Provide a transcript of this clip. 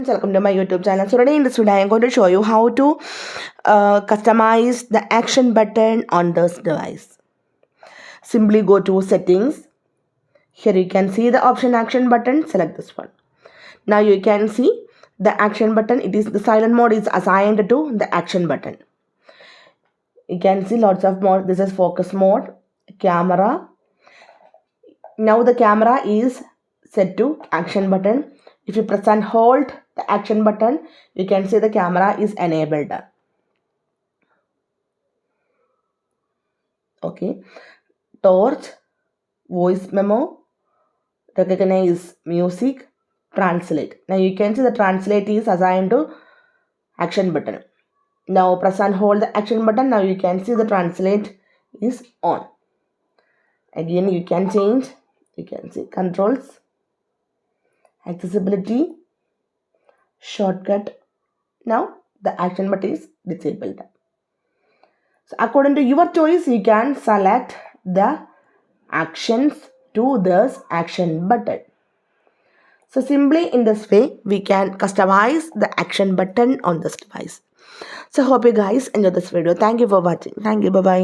Welcome to my YouTube channel. So today in this video I am going to show you how to customize the action button on this device. Simply go to settings. Here you can see the option action button. Select this one. Now you can see the action button. It is the silent mode is assigned to the action button. You can see lots of mode. This is focus mode, camera. Now the camera is set to action button. If you press and hold the action button, you can see the camera is enabled. Okay. Torch, voice memo, recognize music, translate. Now you can see the translate is assigned to action button. Now press and hold the action button. Now you can see the translate is on. Again you can change. You can see controls, accessibility, shortcut. Now the action button is disabled. So according to your choice, you can select the actions to this action button. So simply in this way, we can customize the action button on this device. So hope you guys enjoy this video. Thank you for watching. Thank you. Bye-bye.